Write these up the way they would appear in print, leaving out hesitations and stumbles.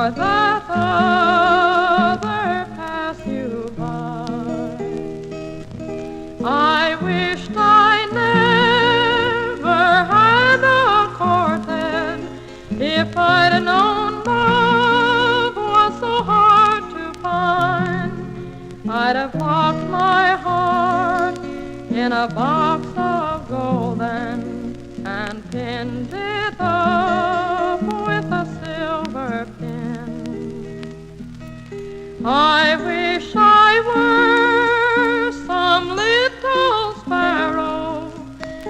or that other pass you by. I wished I never had a courted. If I'd known love was so hard to find, I'd have locked my heart in a box of golden and pinned it up with a silver pin. I wish I were some little sparrow,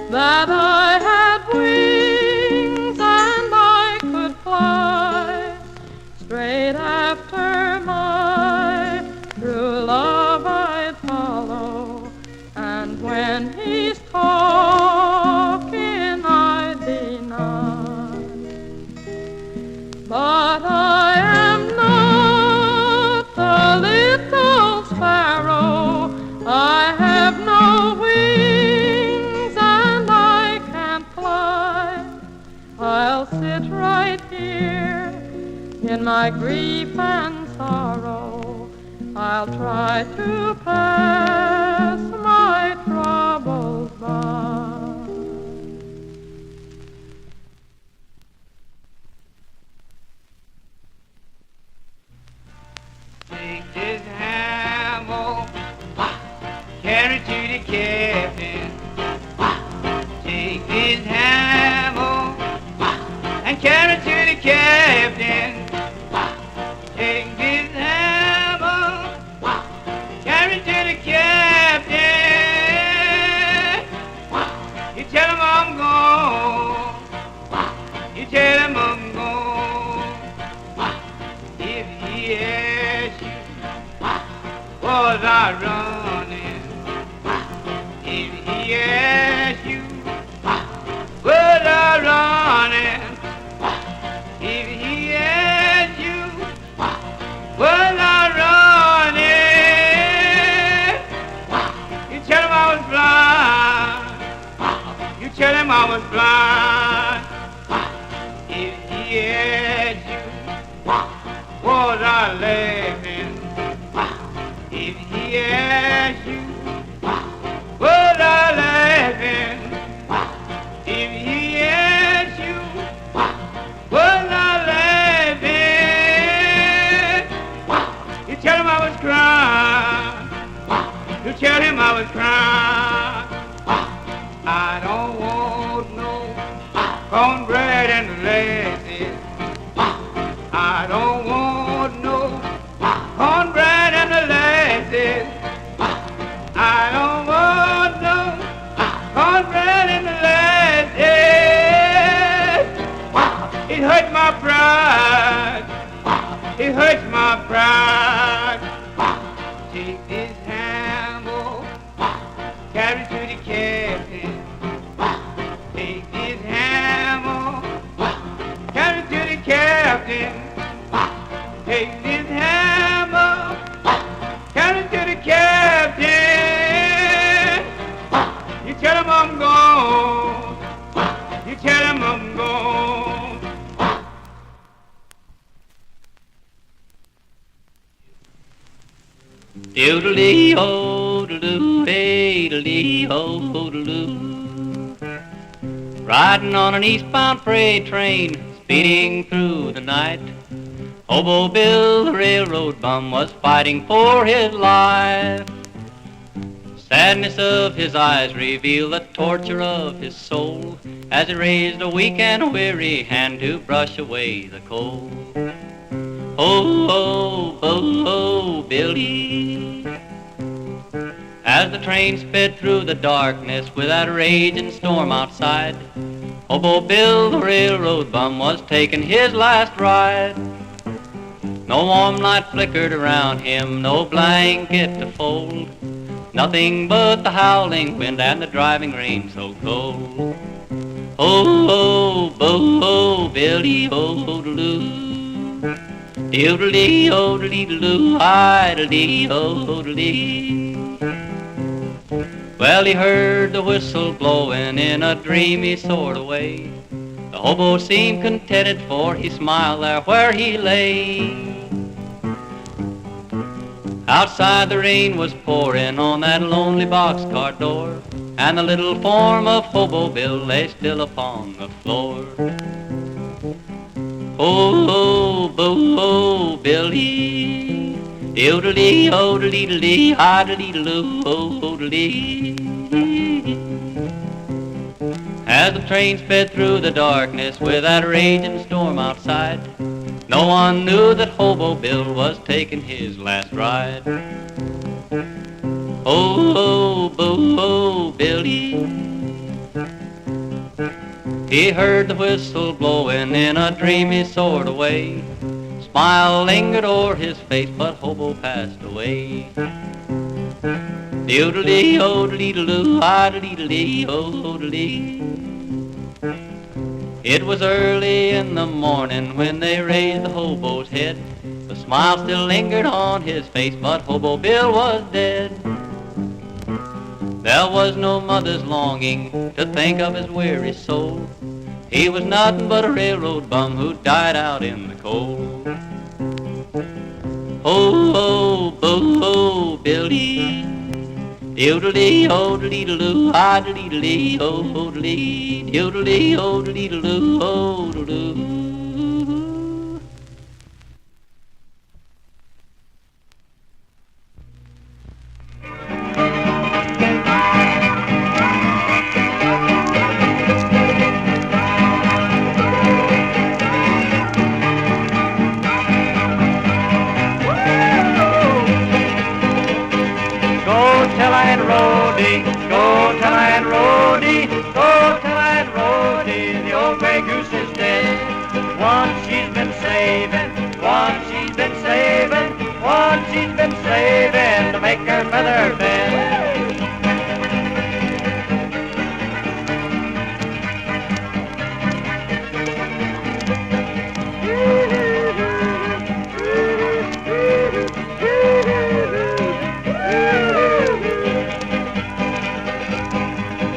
that I had wings and I could fly straight after my true love I'd follow, and when he's talking I'd deny. But I am not a little sparrow, I have no wings and I can't fly. I'll sit right here in my grief and sorrow, I'll try to pass my troubles by. Take this hammer, carry to the captain. Take this hammer and carry to the captain. Take this hammer, carry to the captain. You tell him I'm gone. You tell him I'm gone. If he asks you, was I running? If he asks you, was I running? If he asks you, was I running? You tell him I was blind. You tell him I was blind. If he asks you, was I laughing? If he asks you, was I laughing? If he asks you, was I laughing? You tell him I was crying. You tell him I was crying. I don't want no cornbread and molasses. I don't want no cornbread and molasses. I don't want no cornbread and molasses. It hurts my pride. It hurts my pride. Take this hammer, carry to the captain. Take this hammer, carry to the captain. Take this hammer, carry to the captain. You tell him I'm gone. You tell him I'm gone. Doodle-dee-ho, doodle-doo, hey, doodle-dee-ho, doodle-doo. Riding on an eastbound freight train, speeding through the night, Hobo Bill, the railroad bum, was fighting for his life. Sadness of his eyes revealed the torture of his soul as he raised a weak and weary hand to brush away the cold. Oh, oh, oh, oh, Billy. As the train sped through the darkness with that raging storm outside, Hobo Bill, the railroad bum, was taking his last ride. No warm light flickered around him, no blanket to fold, nothing but the howling wind and the driving rain so cold. Oh, oh, oh, oh, Billy, oh, doo-doo. Diddle-dee, oh, dee-doo, hi-dee, oh, dee. Well, he heard the whistle blowing in a dreamy sort of way. The hobo seemed contented, for he smiled there where he lay. Outside the rain was pouring on that lonely boxcar door, and the little form of Hobo Bill lay still upon the floor. Oh, Hobo Billy, yodelee, yodelee, idle-dee-doo, yodelee. As the train sped through the darkness with that raging storm outside, no one knew that Hobo Bill was taking his last ride. Oh, Hobo Billy, he heard the whistle blowing in a dreamy sort of way. Smile lingered o'er his face, but Hobo passed away. Yodelee, yodelee-doo, idle-dee-dee, yodelee. It was early in the morning when they raised the hobo's head. The smile still lingered on his face, but Hobo Bill was dead. There was no mother's longing to think of his weary soul. He was nothing but a railroad bum who died out in the cold. Oh, oh, Billy, yodelee, yodelee-doo, idle-dee-dee, yodelee, yodelee, yodelee-doo, yodelee. Rhody, go tell Aunt Rhody, go tell Aunt Rhody, the old gray goose is dead. One she's been saving, one she's been saving, one she's been saving to make her feather bed.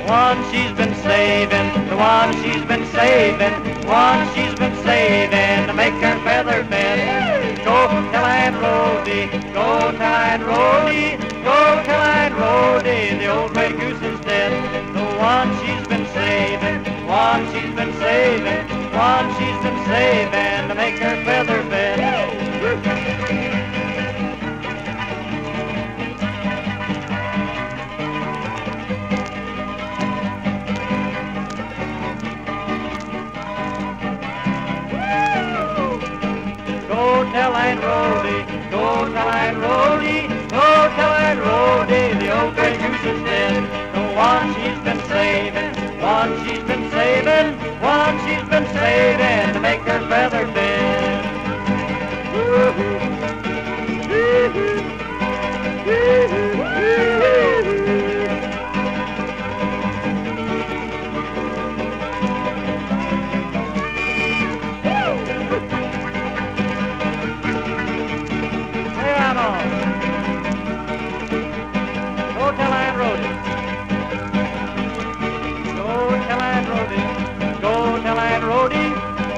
One she's been saving, the one she's been saving, one she's been saving to make her feather bed. Go tell Aunt Rhody, go tell Aunt Rhody, go tell Aunt Rhody, the old gray goose is dead. The one she's been saving, one she's been saving, one she's been saving to make her feather bed. Go tell Aunt Rhody, go tell Aunt Rhody, go tell Aunt Rhody, the old gray goose is dead. The one she's been saving, one she's been saving, one she's been saving to make her feather bed. Go tell Aunt Rhody, go tell Aunt Rhody, go tell Aunt Rhody,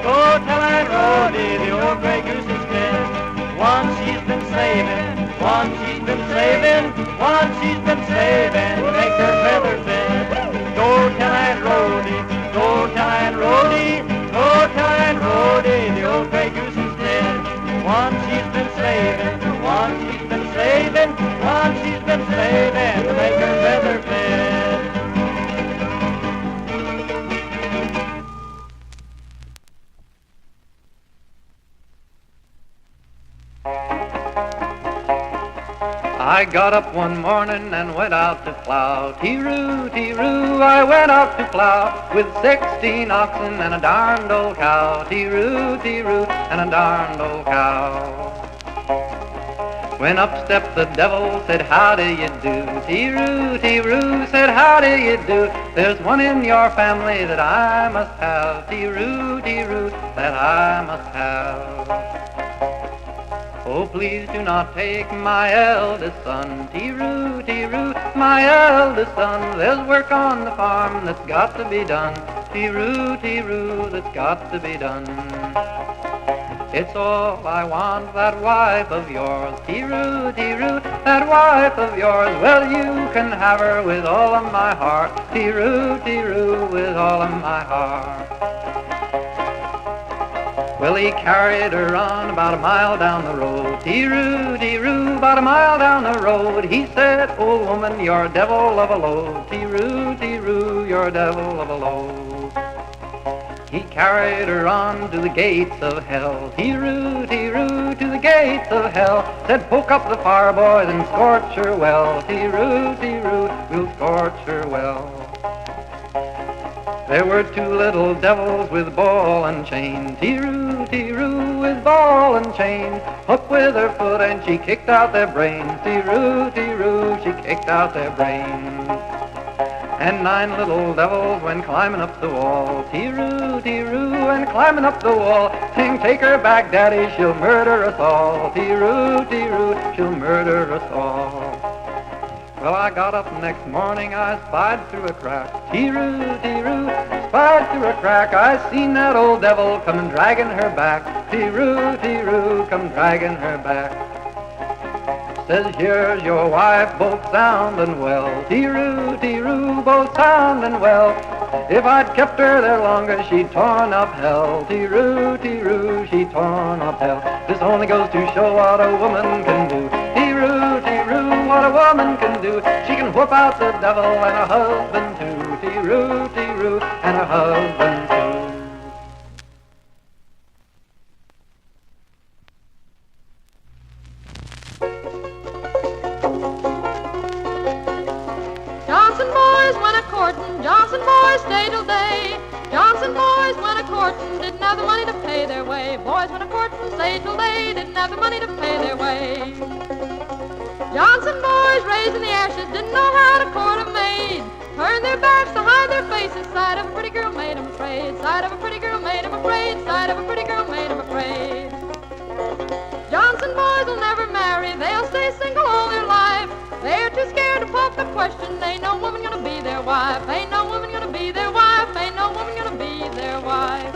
go tell Aunt Rhody, the old gray goose is dead. One she's been saving, one she's been saving, one she's been saving to make her feather bed. Go tell Aunt Rhody, go tell Aunt Rhody, go tell Aunt Rhody, the old gray goose is dead. One she's been saving, one she's been saving, one she's been saving to make her feather bed. I got up one morning and went out to plow. Teeroo, teeroo, I went out to plow with 16 oxen and a darned old cow. Teeroo, teeroo, and a darned old cow. When up stepped the devil, said, how do you do? Teeroo, teeroo, said, how do you do? There's one in your family that I must have. Teeroo, teeroo, that I must have. Oh, please do not take my eldest son. Teeroo, teeroo, my eldest son. There's work on the farm that's got to be done. Teeroo, Teeroo, that's got to be done. It's all I want, that wife of yours. Teeroo, Teeroo, that wife of yours. Well, you can have her with all of my heart. Teeroo, Teeroo, with all of my heart. Well, he carried her on about a mile down the road. Teeroo, Teeroo, about a mile down the road. He said, old woman, you're a devil of a load. Teeroo, Teeroo, you're a devil of a load. He carried her on to the gates of hell. Teeroo, Teeroo, to the gates of hell. Said, poke up the fire, boys, and scorch her well. Teeroo, Teeroo, we'll scorch her well. There were two little devils with ball and chain. Teeroo, Teeroo, with ball and chain. Hooked with her foot and she kicked out their brains. Teeroo, Teeroo, she kicked out their brains. And 9 little devils went climbing up the wall. Teeroo, Teeroo, and climbing up the wall. Sing, take her back, Daddy, she'll murder us all. Teeroo, Teeroo, she'll murder us all. Well, I got up next morning, I spied through a crack. Teeroo, Teeroo, spied through a crack. I seen that old devil come dragging her back. Teeroo, Teeroo, come dragging her back. Says, here's your wife, both sound and well. Teeroo, Teeroo, both sound and well. If I'd kept her there longer, she'd torn up hell. Teeroo, Teeroo, she'd torn up hell. This only goes to show what a woman can do. Teeroo, Teeroo, what a woman can do. She can whoop out the devil and her husband too. Teeroo, Teeroo, and her husband too. Johnson boys went a-courtin', Johnson boys stayed till day. Johnson boys went a-courtin', didn't have the money to pay their way. Boys went a-courtin', stayed till day, didn't have the money to pay their way. Johnson boys raised in the ashes, didn't know how to court a maid. Turned their backs to hide their faces, sight of a pretty girl made 'em afraid. Sight of a pretty girl made 'em afraid, sight of a pretty girl made 'em afraid. Johnson boys will never marry, they'll stay single all their life. They're too scared to pop the question, ain't no woman gonna be their wife. Ain't no woman gonna be their wife, ain't no woman gonna be their wife.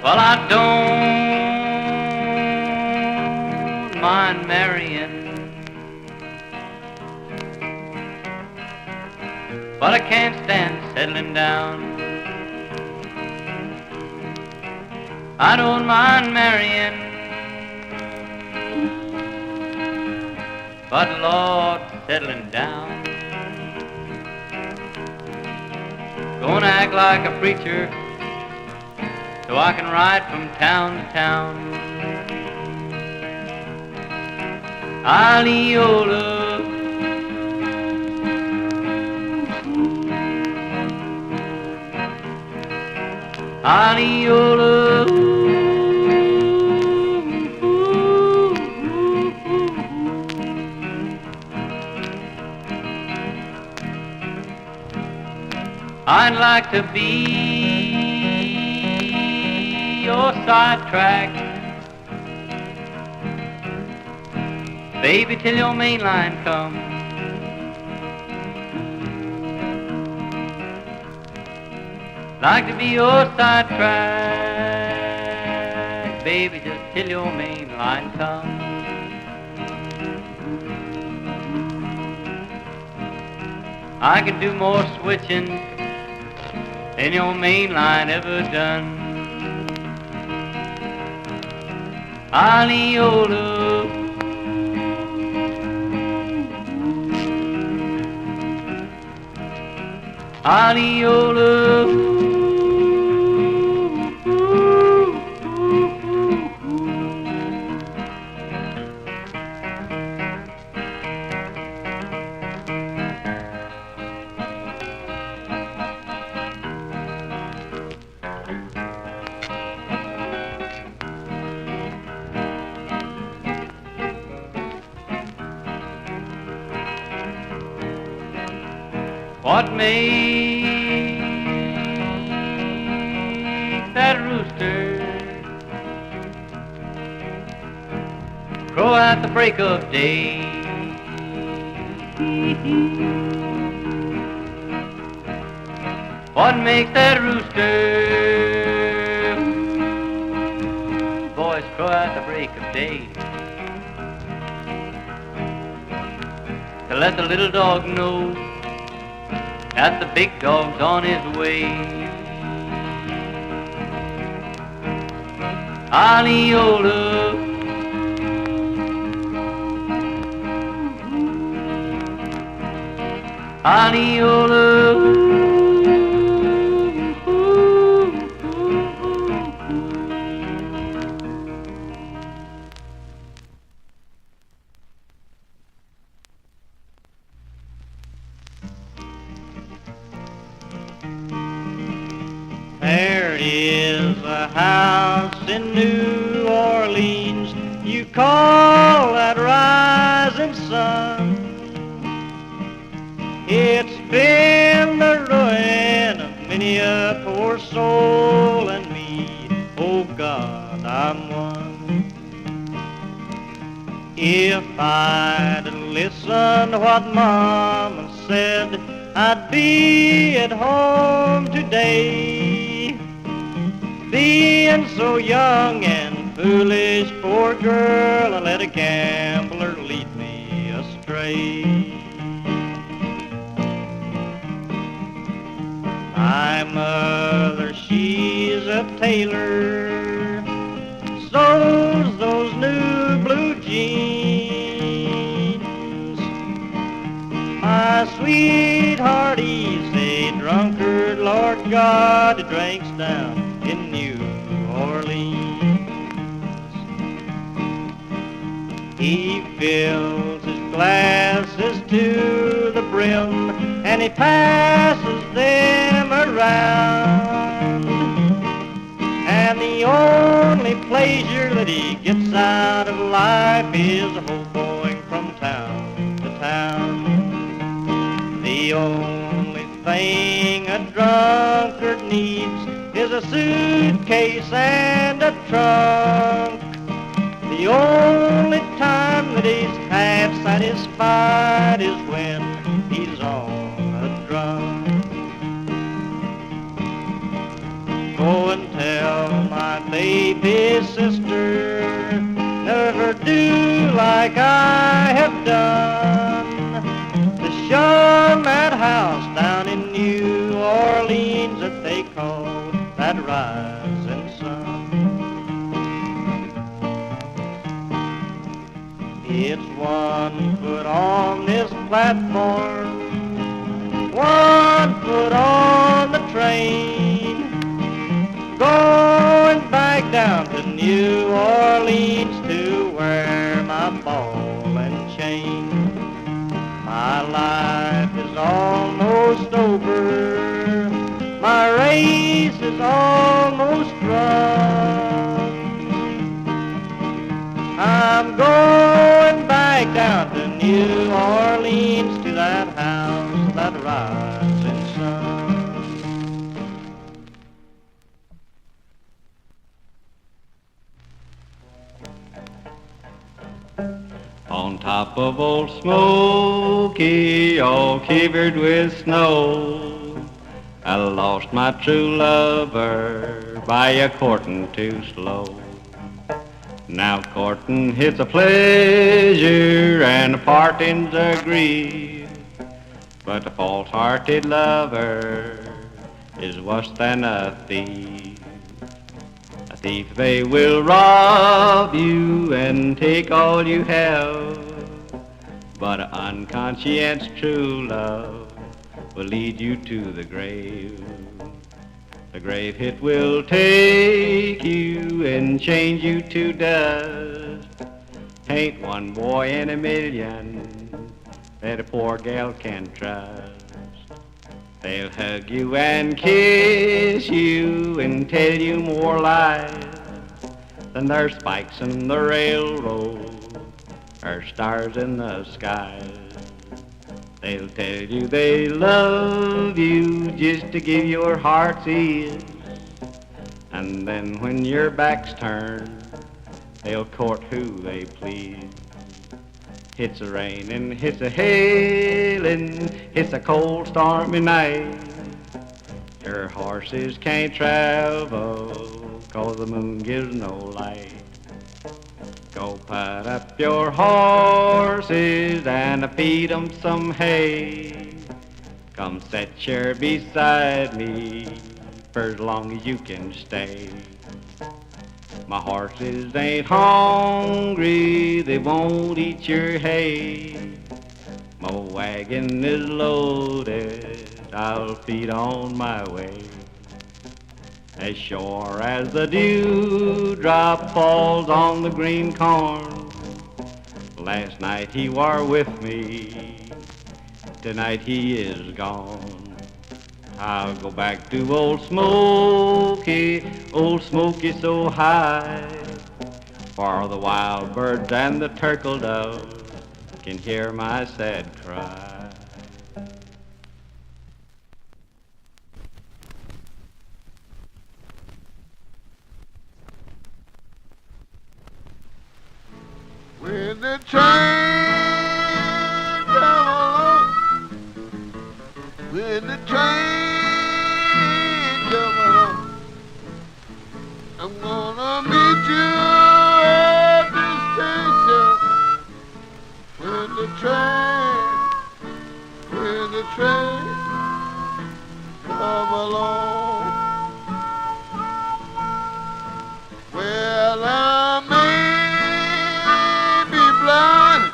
Well, I don't mind marrying, but I can't stand settling down. I don't mind marrying, but Lord, settling down. Gonna act like a preacher so I can ride from town to town. Aliola, Aliola, I'd like to be your sidetrack, baby, till your main line comes. Like to be your sidetrack, baby, just till your main line comes. I can do more switching than your main line ever done. Aliola, Aliola, what makes that rooster crow at the break of day. What makes that rooster boys crow at the break of day? To let the little dog know that the big dog's on his way. Aliola, Aliola. There is a house in New Orleans you call that rising sun. It's been the ruin of many a poor soul and me. Oh God, I'm one. If I'd listened to what Mama said, I'd be at home today. Being so young and foolish, poor girl, I let a gambler lead me astray. My mother, she's a tailor, sews those new blue jeans. My sweetheart, he's a drunkard, Lord God, he drinks down in New Orleans. He fills his glasses to the brim and he passes them around. And the only pleasure that he gets out of life is hoboing from town to town. The only thing a drunkard needs is a suitcase and a trunk. The only time that he's half satisfied is when he's on a drunk. Go and tell my baby sister, never do like I have done, to shun that house down in New Orleans that they call that rising sun. It's 1 foot on this platform, 1 foot on the train, going back down to New Orleans to wear my ball and chain. My life is almost over, my race is almost run. I'm going back down to New Orleans to that house, that rising sun. On top of old Smokey, all covered with snow, I lost my true lover by a courting too slow. Now courting is a pleasure and a parting's a grief, but a false-hearted lover is worse than a thief. A thief, they will rob you and take all you have, but an unconscious true love will lead you to the grave. The grave it will take you and change you to dust. Ain't one boy in a million that a poor gal can trust. They'll hug you and kiss you and tell you more lies than there's spikes in the railroad or stars in the skies. They'll tell you they love you just to give your heart's ease, and then when your back's turned, they'll court who they please. It's a raining, it's a hailing, it's a cold stormy night. Your horses can't travel 'cause the moon gives no light. Go put up your horses and feed 'em some hay. Come sit here beside me for as long as you can stay. My horses ain't hungry, they won't eat your hay. My wagon is loaded, I'll feed on my way. As sure as the dewdrop falls on the green corn. Last night he war with me, tonight he is gone. I'll go back to old Smokey so high, for the wild birds and the turtle doves can hear my sad cry. When the train come along, when the train come along, I'm gonna meet you at the station. When the train come along, well, I may be blind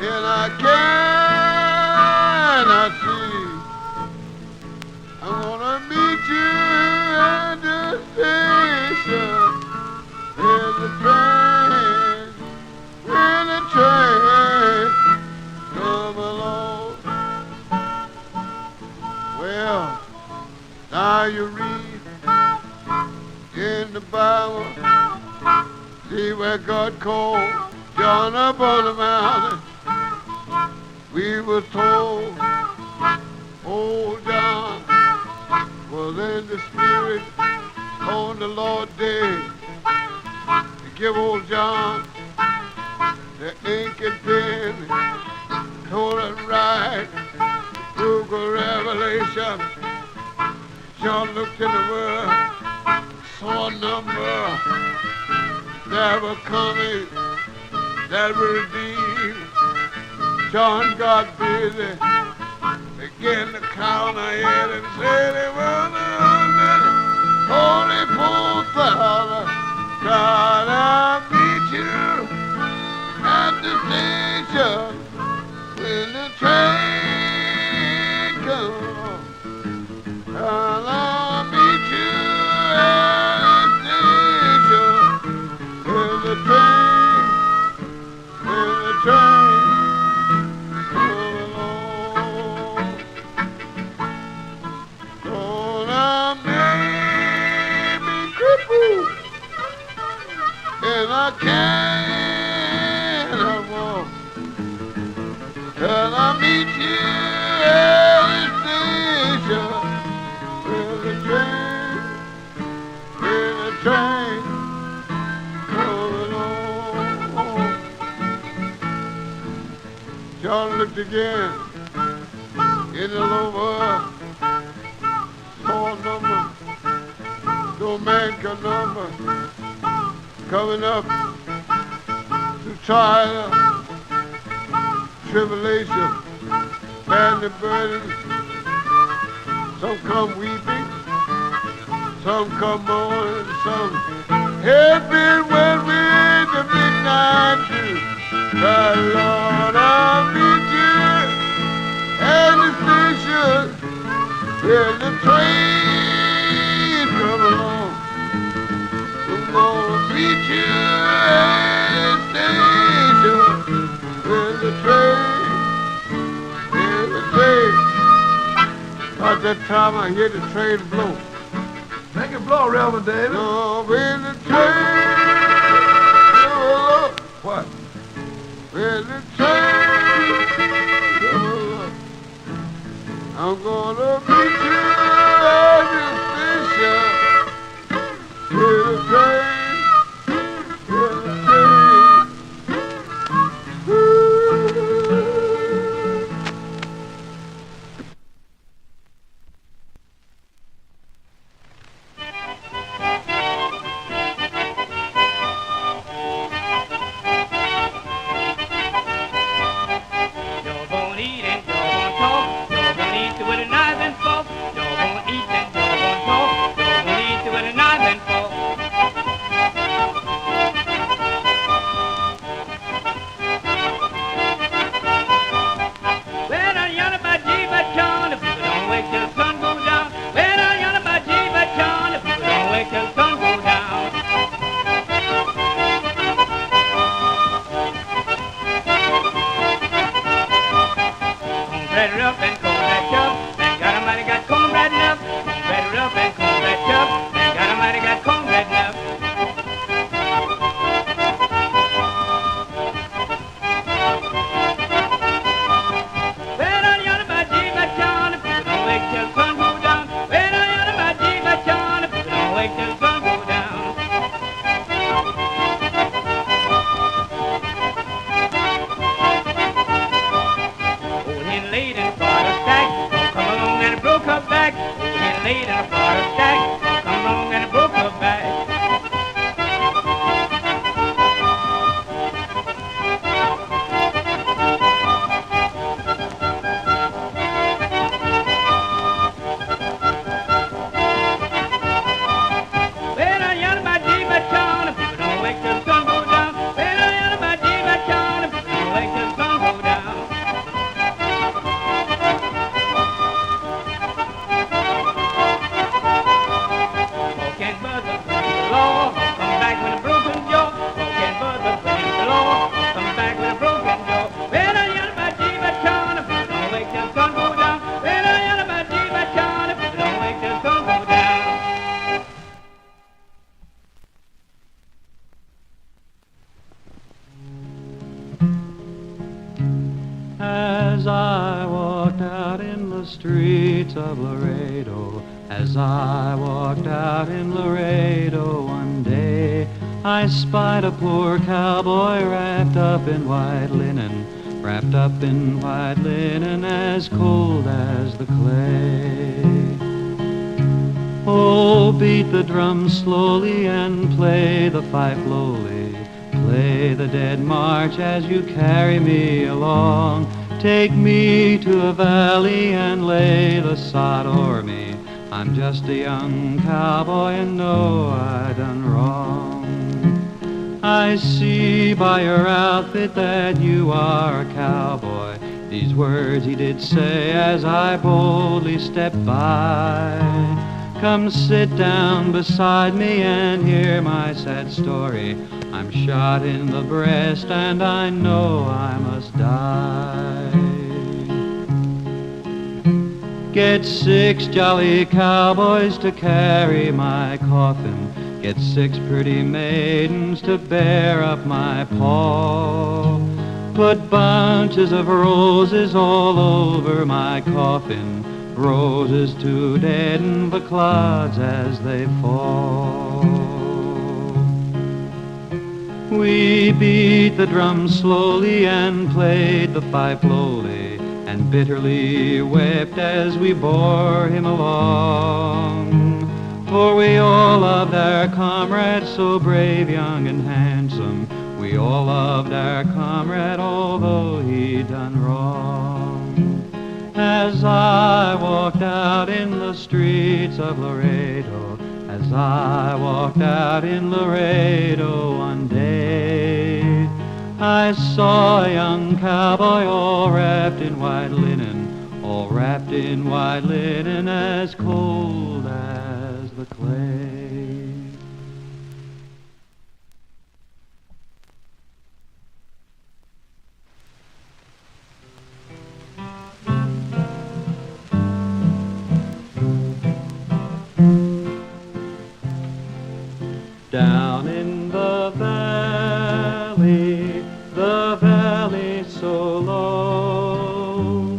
and I cannot see. I'm gonna meet you at the station. When the train come along. Well, now you read in the Bible, see where God called John up on the mountain. We were told, old John was in the spirit on the Lord's day to give old John the ink and pen, told him right, book of Revelation. John looked in the world, saw a number that were coming, that were redeemed. John got busy, began to count ahead and said it was 144,000. God, I'll meet you at the station when the train comes. God, I'll meet you at the station when the train comes along. Lord, I may be crippled and I cannot walk, and I meet you at the station when the train comes along. John looked again in the Lover, saw a number no man can number, coming up to trial, tribulation, and the burdens. Some come weeping, some come mourning, some happy when with the midnight dew. But Lord, I'll meet you at the station when the train comes along. I'm gonna meet you at the station when the train. About that time I hear the train blow. Make it blow, Reverend David. Oh, when the train, oh, what? When the train, oh, I'm gonna meet you at the station. When the train cornbread rough and cornbread tough. And got a mighty got cornbread enough. Cornbread rough and cornbread tough. And got a mighty got cornbread enough. Well, on yonder by Jiva Town, if people don't wake till sun go down. Well, on yonder by Jiva Town, if people don't wake till sun go down. Old hen laid in a fire stack, oh, come along and it broke her back. Old hen laid in a fire stack, oh, come along and it broke her back. Well, on yonder by Jiva Town, if people don't wake till sun go down. Well, on yonder by Jiva Town, if people don't wake till sun go down. Hawk and buzz up when it's the law, Hawk come back with a broken jaw. Hawk and buzz up when it's the law, Hawk come back with a broken jaw. Well, on yonder by Jiva Town, if people don't wake till sun go down. Well, on yonder by Jiva Town, if people don't wake till sun go down. As I walked out in the streets of Loredo, as I walked out in Loredo one day, I spied a poor cowboy wrapped up in white linen, wrapped up in white linen as cold as the clay. Oh, beat the drum slowly and play the fife lowly, play the dead march as you carry me along. Take me to a valley and lay the sod o'er me. I'm just a young cowboy and know I done wrong. I see by your outfit that you are a cowboy. These words he did say as I boldly stepped by. Come sit down beside me and hear my sad story. I'm shot in the breast and I know I must die. Get 6 jolly cowboys to carry my coffin. Get 6 pretty maidens to bear up my pall. Put bunches of roses all over my coffin, roses to deaden the clods as they fall. We beat the drum slowly and played the fife lowly, and bitterly wept as we bore him along. For we all loved our comrade, so brave, young, and handsome. We all loved our comrade, although he'd done wrong. As I walked out in the streets of Loredo, as I walked out in Loredo one day, I saw a young cowboy all wrapped in white linen, all wrapped in white linen as cold as the clay. Down in the valley so low,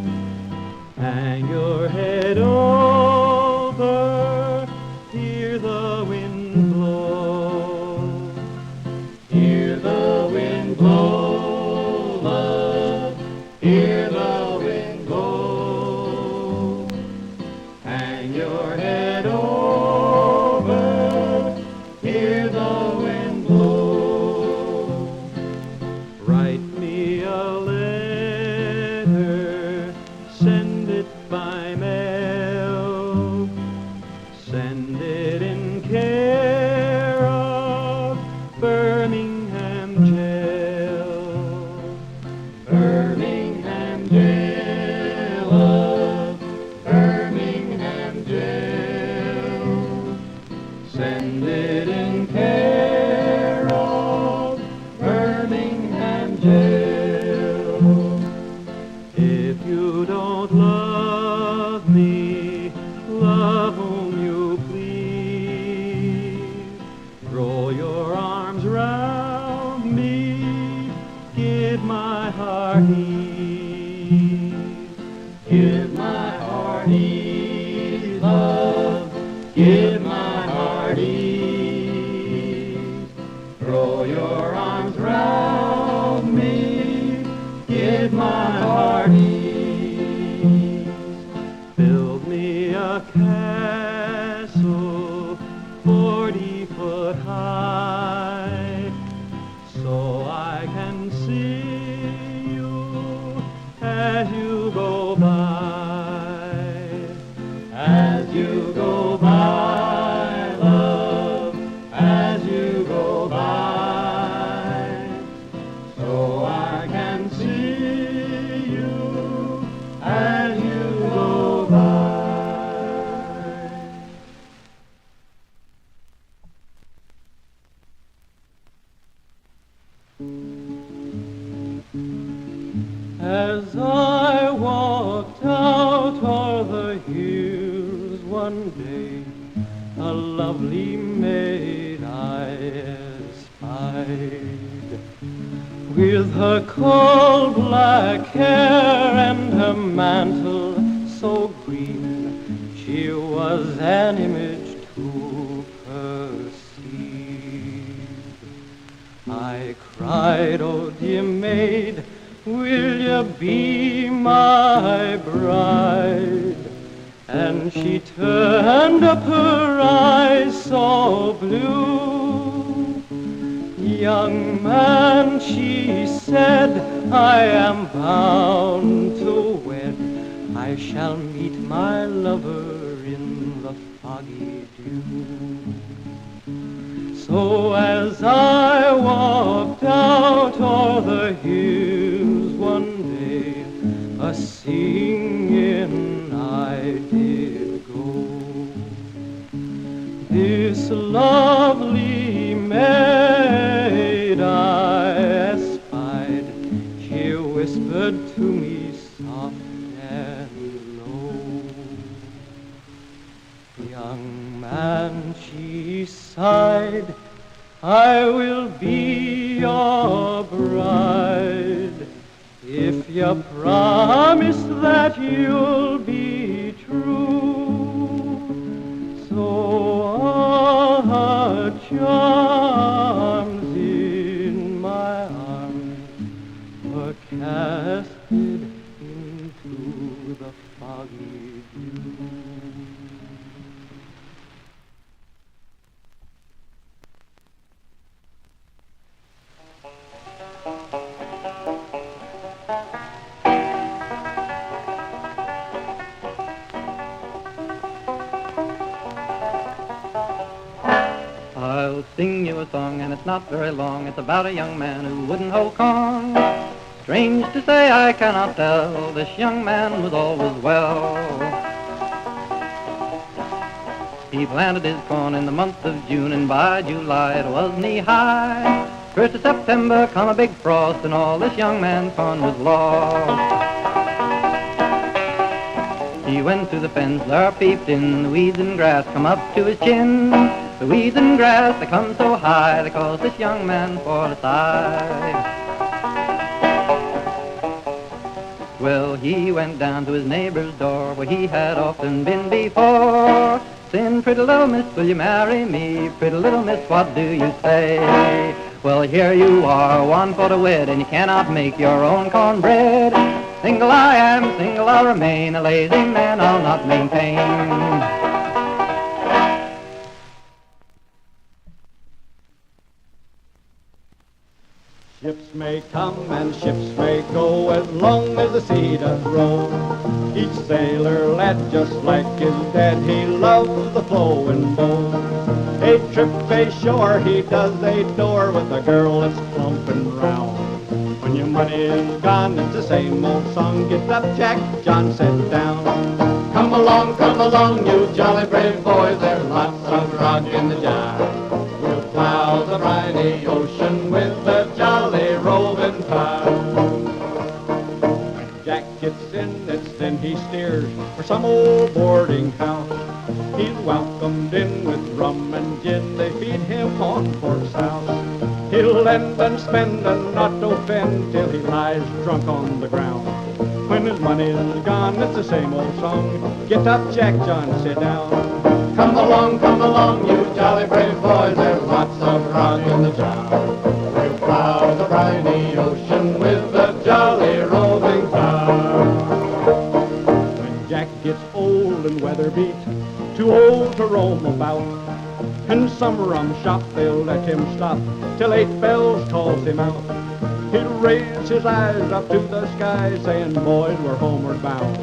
hang your head over, hear the wind blow. Hear the wind blow, love, hear the wind blow. Hang your head over, hear the wind blow. Write me a letter, send it by mail. Send it in care of Birmingham Jail. Birmingham Jail, of Birmingham Jail. Send it in care of Birmingham Jail. If you don't love me, love whom you please. Throw your arms round me, give my heart ease. Give my heart ease, love, give my heart ease. Throw your arms round me, give my heart ease. Build me a castle 40 foot high, so I can see you as you go by. As you go by, love, as you go by, so I can see you as you go by. As I walked out o'er the hills one day, a lovely maid I espied. With her coal black hair and her mantle so green, she was an image to perceive. I cried, oh dear maid, will you be my bride? And she turned up her eyes so blue. Young man, she said, I am bound to wed. I shall meet my lover in the foggy dew. So as I walked out o'er the hills one day, a-singing I did go. This lovely maid I espied, she whispered to me soft and low. Young man, she sighed, I will be your bride, if you promise that you'll be true. So all her charms in my arms were casted into the foggy dew. I'll sing you a song, and it's not very long. It's about a young man who wouldn't hold corn. Strange to say, I cannot tell, this young man was always well. He planted his corn in the month of June, and by July it was knee-high. First of September come a big frost, and all this young man's corn was lost. He went to the fence, there peeped in, the weeds and grass come up to his chin. The weeds and grass, they come so high, they caused this young man for to sigh. Well, he went down to his neighbor's door, where he had often been before, saying, pretty little miss, will you marry me? Pretty little miss, what do you say? Well, here you are, one for to wed, and you cannot make your own cornbread. Single I am, single I'll remain, a lazy man I'll not maintain. Ships may come and ships may go, as long as the sea does roll. Each sailor lad, just like his dad, he loves the flowing boat. A trip ashore he does adore, with a girl that's plump and round. When your money is gone, it's the same old song. Get up, Jack, John, sit down. Come along, you jolly brave boys, there's lots of grog in the jar. We'll plow the briny ocean with a jolly roving car. Jack gets in minutes, then he steers for some old boarding house. He's welcomed in with rum and gin, they feed him on pork souse. He'll lend and spend and not offend till he lies drunk on the ground. When his money's gone, it's the same old song. Get up, Jack John, sit down. Come along, you jolly brave boys, there's lots of rock in the town. We'll plow the briny ocean with a jolly roving car. When Jack gets old and weather beat, too old to roam about, in some rum shop they'll let him stop till 8 bells calls him out. He'll raise his eyes up to the sky, saying, boys, we're homeward bound.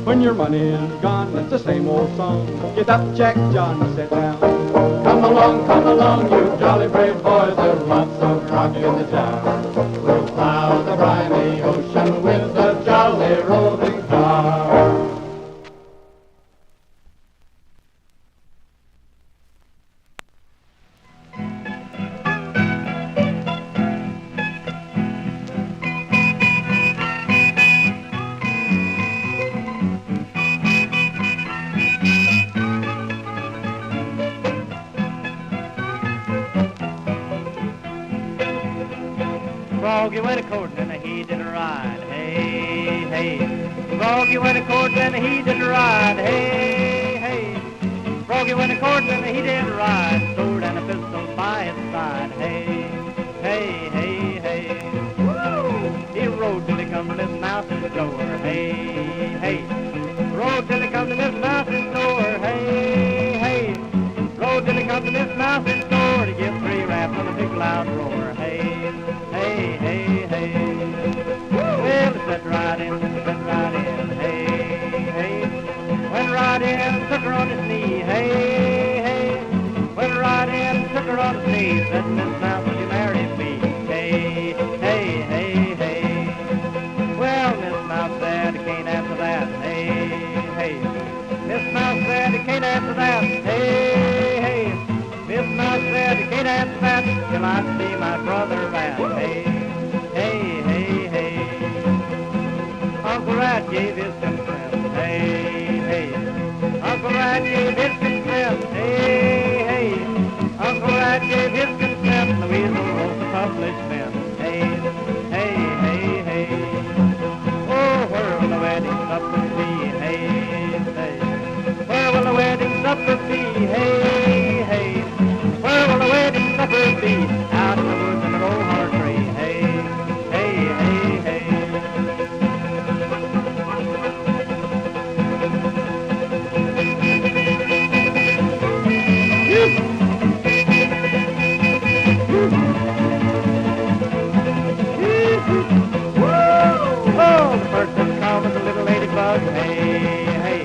When your money is gone, it's the same old song. Get up, Jack John, sit down. Come along, you jolly brave boys, there's lots of rock in the town. We'll plow the briny ocean with a jolly roving car. Froggy went a-courtin' and he did a ride, hey, hey. Froggy went a-courtin' and he did a ride, hey, hey. Froggy went a-courtin' and he did a ride, sword and a pistol by his side, hey, hey, hey, hey. Woo! He rode till he come to Miss Mouse's door, hey, hey. Rode till he come to Miss Mouse's door, hey, hey. Rode till he come to Miss Mouse's door to give 3 raps on a big loud roar, hey, hey, hey, hey. Well, he set right in, hey, hey. Went right in, took her on his knee, hey, hey. Went right in, took her on his knee, said, Miss Mouse, will you marry me? Hey, hey, hey, hey. Well, Miss Mouse said, I can't answer that, hey, hey. Miss Mouse said, I can't answer that, hey, hey. Miss Mouse said, I can't answer that till I see my brother Rat, hey, hey, hey, hey. Uncle Rat gave his consent, hey, hey. Uncle Rat gave his consent, hey, hey. Uncle Rat gave his consent, the weasel wrote the publishment, hey, hey, hey, hey. Oh, where will the wedding supper be, hey, hey. Where will the wedding supper be, hey, hey. Where will the wedding supper be? Out in the woods in an old hard tree, hey, hey, hey, hey. Oh, the first one come was a little ladybug, hey, hey.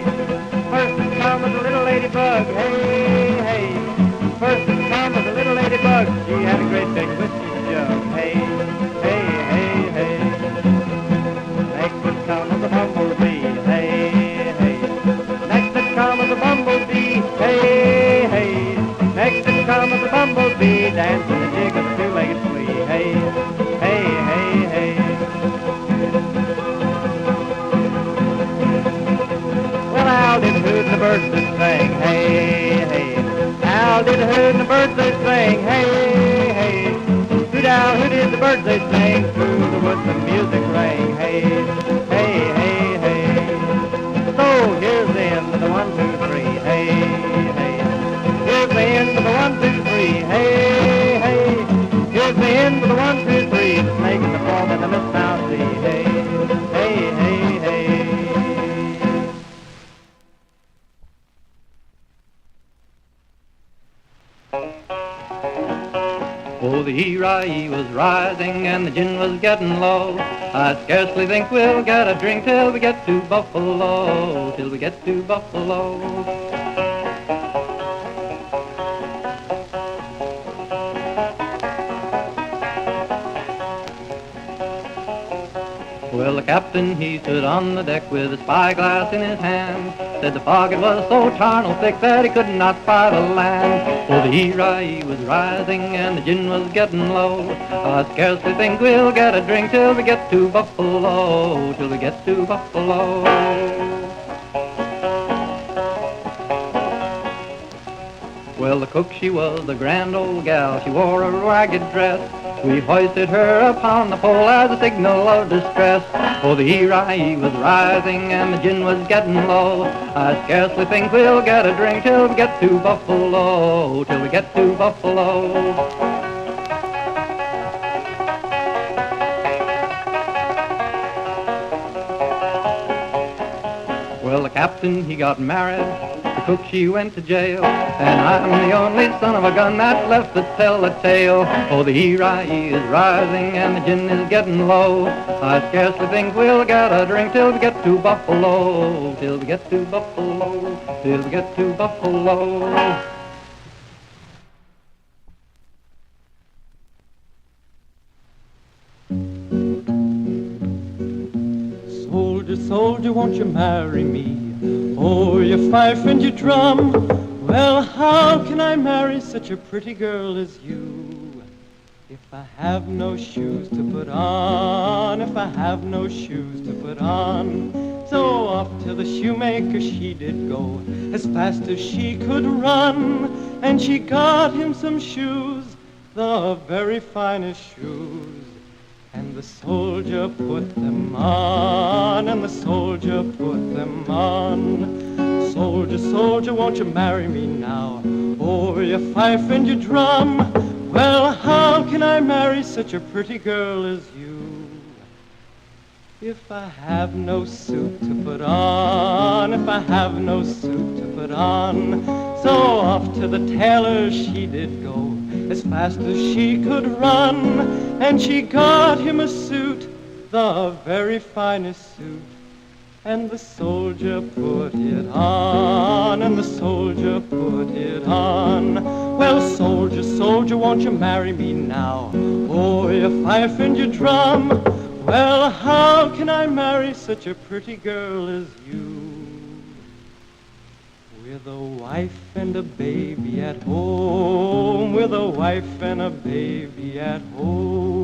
First one come was a little ladybug, hey, hey. First one come was a little ladybug, she had a great big whiskey jug, hey, hey, hey, hey. Next one come was a bumblebee, hey, hey. Next one come was a bumblebee, hey, hey. Next one come was a bumblebee, dancing the jig of a 2-legged flea, hey, hey, hey, hey. Well, owl did hoot and the birds did sing, hey, hey. Owl did hoot and the birds they sing, hey, hey. Hoot owl, who did the birds they sing, through the woods the music rang, hey, hey, hey, hey. So here's the end of the 1, 2, 3, hey, hey. Here's the end of the 1, 2, 3, hey, hey. Here's the end of the 1, 2, 3, the snake and the frog and the Miss Mousey, hey, hey, hey, hey. Oh, the Erie was rising and the gin was getting low. I scarcely think we'll get a drink till we get to Buffalo, till we get to Buffalo. Well, the captain, he stood on the deck with a spyglass in his hand. Said the fog, it was so tarnal thick that he could not spy the land. Oh, the Erie was rising and the gin was getting low. I scarcely think we'll get a drink till we get to Buffalo, till we get to Buffalo. Well, the cook, she was a grand old gal. She wore a ragged dress. We hoisted her upon the pole as a signal of distress. Oh, the Erie was rising and the gin was getting low. I scarcely think we'll get a drink till we get to Buffalo, till we get to Buffalo. Well, the captain, he got married. The cook, she went to jail, and I'm the only son of a gun that's left to tell the tale. Oh, the Erie is rising and the gin is getting low. I scarcely think we'll get a drink till we get to Buffalo, till we get to Buffalo, till we get to Buffalo. Soldier, soldier, won't you marry me? Oh, your fife and your drum. Well, how can I marry such a pretty girl as you? If I have no shoes to put on, if I have no shoes to put on. So off to the shoemaker she did go, as fast as she could run. And she got him some shoes, the very finest shoes. And the soldier put them on, and the soldier put them on. Soldier, soldier, won't you marry me now? Oh, your fife and your drum. Well, how can I marry such a pretty girl as you? If I have no suit to put on, if I have no suit to put on. So off to the tailor she did go, as fast as she could run. And she got him a suit, the very finest suit. And the soldier put it on, and the soldier put it on. Well, soldier, soldier, won't you marry me now? Oh, your fife and your drum. Well, how can I marry such a pretty girl as you? With a wife and a baby at home, with a wife and a baby at home.